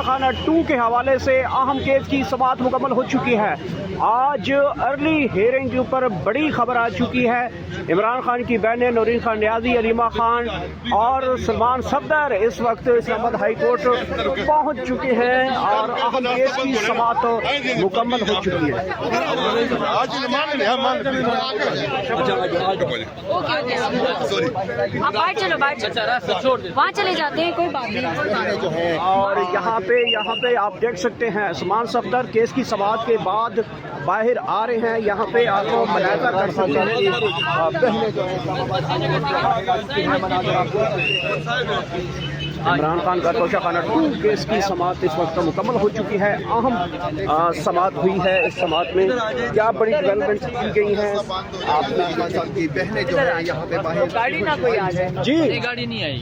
خانہ 2 کے حوالے سے اہم کیس کی سماعت مکمل ہو چکی ہے۔ آج ارلی ہیئرنگ کے اوپر بڑی خبر آ چکی ہے۔ عمران خان کی بہنیں نورین خان نیازی، علیمہ خان اور سلمان صفدر اس وقت اسلام آباد ہائی کورٹ پہنچ چکے ہیں اور اہم کیس کی سماعت مکمل ہو چکی ہے۔ وہاں چلے جاتے ہیں، کوئی بات نہیں۔ اور یہاں پہ آپ دیکھ سکتے ہیں سلمان صفدر کیس کی سماعت کے بعد باہر آ رہے ہیں۔ یہاں پہ آپ کو ملاحظہ کر سکتے ہیں عمران خان کا توشہ خانہ 2 کیس کی سماعت اس وقت مکمل ہو چکی ہے۔ اہم سماعت ہوئی ہے۔ اس سماعت میں کیا بڑی ڈیولپمنٹ کی گئی ہیں آپ کی بہنیں جو ہے یہاں پہ باہر گاڑی نہ کوئی آ جائے، جی گاڑی نہیں آئی۔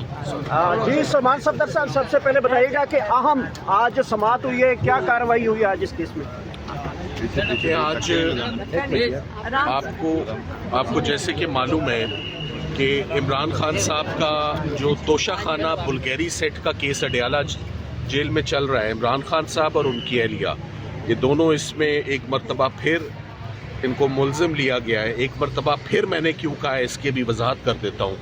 جی سلمان صفدر صاحب سب سے پہلے بتائیے گا کہ اہم آج سماعت ہوئی ہے، کیا کارروائی ہوئی ہے آج اس کیس میں؟ آج آپ کو جیسے کہ معلوم ہے کہ عمران خان صاحب کا جو توشہ خانہ بلگیری سیٹ کا کیس اڈیالہ جیل میں چل رہا ہے، عمران خان صاحب اور ان کی اہلیہ یہ دونوں اس میں ایک مرتبہ پھر ان کو ملزم لیا گیا ہے۔ ایک مرتبہ پھر میں نے کیوں کہا ہے اس کی بھی وضاحت کر دیتا ہوں۔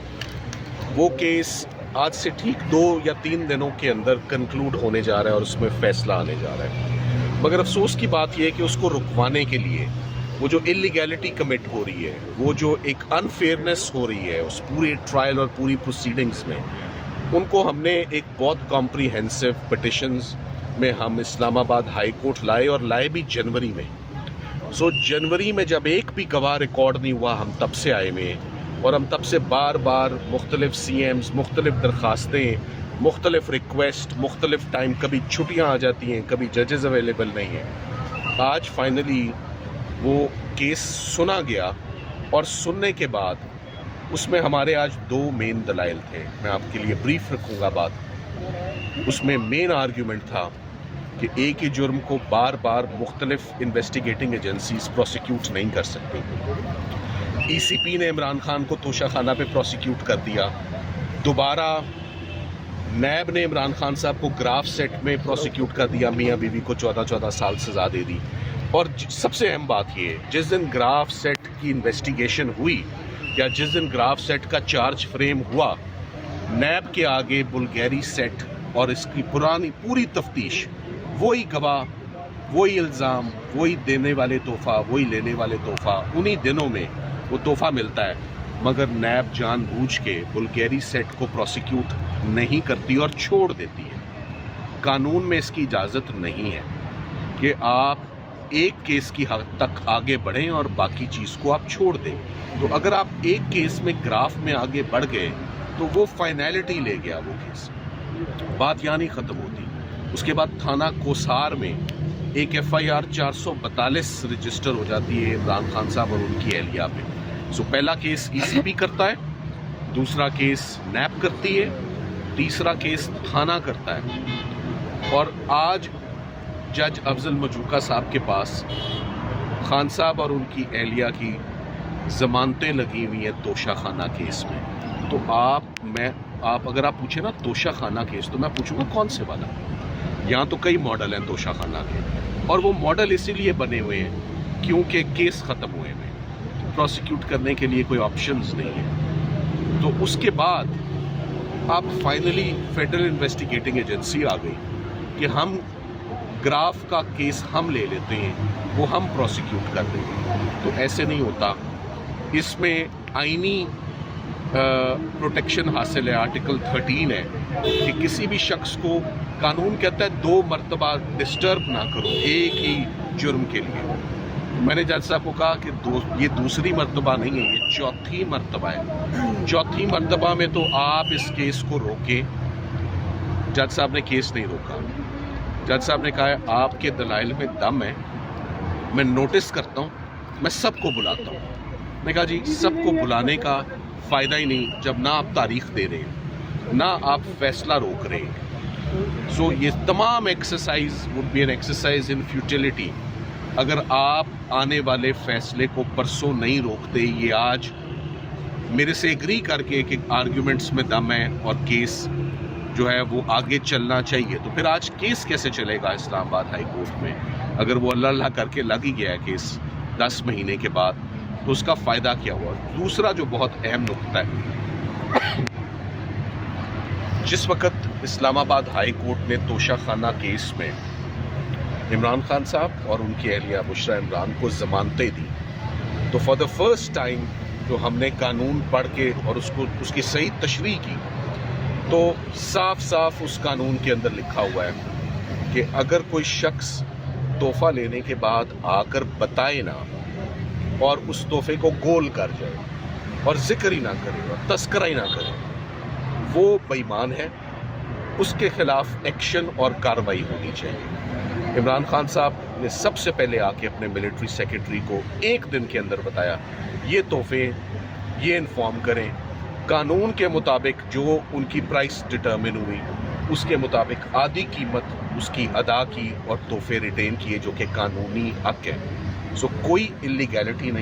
وہ کیس آج سے ٹھیک 2 یا 3 دنوں کے اندر کنکلوڈ ہونے جا رہا ہے اور اس میں فیصلہ آنے جا رہا ہے، مگر افسوس کی بات یہ ہے کہ اس کو رکوانے کے لیے وہ جو انلیگیلٹی کمٹ ہو رہی ہے، وہ جو ایک انفیئرنیس ہو رہی ہے اس پورے ٹرائل اور پوری پروسیڈنگز میں، ان کو ہم نے ایک بہت کمپریہنسو پٹیشنز میں ہم اسلام آباد ہائی کورٹ لائے بھی جنوری میں۔ جنوری میں جب ایک بھی گواہ ریکارڈ نہیں ہوا، ہم تب سے آئے ہوئے ہیں اور ہم تب سے بار بار مختلف سی ایمز، مختلف درخواستیں، مختلف ریکویسٹ، مختلف ٹائم، کبھی چھٹیاں آ جاتی ہیں، کبھی ججز اویلیبل نہیں ہیں۔ آج فائنلی وہ کیس سنا گیا اور سننے کے بعد اس میں ہمارے آج 2 مین دلائل تھے۔ میں آپ کے لیے بریف رکھوں گا بات۔ اس میں مین آرگیومنٹ تھا کہ ایک ہی جرم کو بار بار مختلف انویسٹیگیٹنگ ایجنسیز پروسیکیوٹ نہیں کر سکتی۔ ای سی پی نے عمران خان کو توشہ خانہ پہ پروسیکیوٹ کر دیا، دوبارہ نیب نے عمران خان صاحب کو گراف سیٹ میں پروسیکیوٹ کر دیا، میاں بیوی کو 14 سال سزا دے دی۔ اور سب سے اہم بات یہ ہے، جس دن گراف سیٹ کی انویسٹیگیشن ہوئی یا جس دن گراف سیٹ کا چارج فریم ہوا، نیب کے آگے بلگیری سیٹ اور اس کی پوری تفتیش، وہی گواہ، وہی الزام، وہی دینے والے تحفہ، وہی لینے والے تحفہ، انہی دنوں میں وہ تحفہ ملتا ہے، مگر نیب جان بوجھ کے بلگیری سیٹ کو پروسیکیوٹ نہیں کرتی اور چھوڑ دیتی ہے۔ قانون میں اس کی اجازت نہیں ہے کہ آپ ایک کیس کی حد تک آگے بڑھیں اور باقی چیز کو آپ چھوڑ دیں۔ تو اگر آپ ایک کیس میں گراف میں آگے بڑھ گئے تو وہ فائنلٹی لے گیا وہ کیس، بات یہاں نہیں ختم ہوتی۔ اس کے بعد تھانہ کوسار میں ایک FIR 442 رجسٹر ہو جاتی ہے عمران خان صاحب اور ان کی اہلیہ پہ۔ پہلا کیس ای سی پی کرتا ہے، دوسرا کیس نیب کرتی ہے، تیسرا کیس تھانہ کرتا ہے۔ اور آج جج افضل مجوکا صاحب کے پاس خان صاحب اور ان کی اہلیہ کی ضمانتیں لگی ہوئی ہیں توشہ خانہ کیس میں۔ تو اگر آپ پوچھیں نا توشہ خانہ کیس، تو میں پوچھوں گا کون سے والا؟ یہاں تو کئی ماڈل ہیں توشہ خانہ کے، اور وہ ماڈل اسی لیے بنے ہوئے ہیں کیونکہ کیس ختم ہوئے ہیں، پروسیکیوٹ کرنے کے لیے کوئی آپشنز نہیں ہے۔ تو اس کے بعد اب فائنلی فیڈرل انویسٹیگیٹنگ ایجنسی آ گئی کہ ہم گراف کا کیس ہم لے لیتے ہیں، وہ ہم پروسیکیوٹ کر دیں گے۔ تو ایسے نہیں ہوتا، اس میں آئینی پروٹیکشن حاصل ہے، آرٹیکل 13 ہے کہ کسی بھی شخص کو قانون کہتا ہے 2 مرتبہ ڈسٹرب نہ کرو ایک ہی جرم کے لیے۔ میں نے جج صاحب کو کہا کہ یہ دوسری مرتبہ نہیں ہے، یہ 4تھی مرتبہ ہے۔ 4تھی مرتبہ میں تو آپ اس کیس کو روکیں۔ جج صاحب نے کیس نہیں روکا۔ جج صاحب نے کہا ہے آپ کے دلائل میں دم ہے، میں نوٹس کرتا ہوں، میں سب کو بلاتا ہوں۔ میں کہا جی سب کو بلانے کا فائدہ ہی نہیں جب نہ آپ تاریخ دے رہے ہیں، نہ آپ فیصلہ روک رہے ہیں۔ یہ تمام exercise would be an exercise in futility اگر آپ آنے والے فیصلے کو پرسوں نہیں روکتے۔ یہ آج میرے سے ایگری کر کے کہ آرگیومنٹس میں دم ہے اور کیس جو ہے وہ آگے چلنا چاہیے. تو پھر آج کیس کیسے چلے گا اسلام آباد ہائی کورٹ میں اگر وہ اللہ اللہ کر کے لگ ہی گیا ہے کیس 10 مہینے کے بعد؟ تو اس کا فائدہ کیا ہوا؟ دوسرا جو بہت اہم نقطہ ہے، جس وقت اسلام آباد ہائی کورٹ نے توشہ خانہ کیس میں عمران خان صاحب اور ان کی اہلیہ بشریٰ عمران کو ضمانتیں دی، تو فار دا فرسٹ ٹائم جو ہم نے قانون پڑھ کے اور اس کی صحیح تشریح کی، تو صاف صاف اس قانون کے اندر لکھا ہوا ہے کہ اگر کوئی شخص تحفہ لینے کے بعد آ کر بتائے نہ اور اس تحفے کو گول کر جائے اور ذکر ہی نہ کرے اور تذکرہ ہی نہ کرے، وہ بے ایمان ہے، اس کے خلاف ایکشن اور کارروائی ہونی چاہیے. عمران خان صاحب نے سب سے پہلے آ کے اپنے ملٹری سیکرٹری کو ایک دن کے اندر بتایا یہ تحفے یہ انفارم کریں، قانون کے مطابق جو ان کی پرائس ڈٹرمن ہوئی اس کے مطابق آدھی قیمت اس کی ادا کی اور تحفے ریٹین کیے جو کہ قانونی حق ہے. سو کوئی اللیگیلٹی نہیں.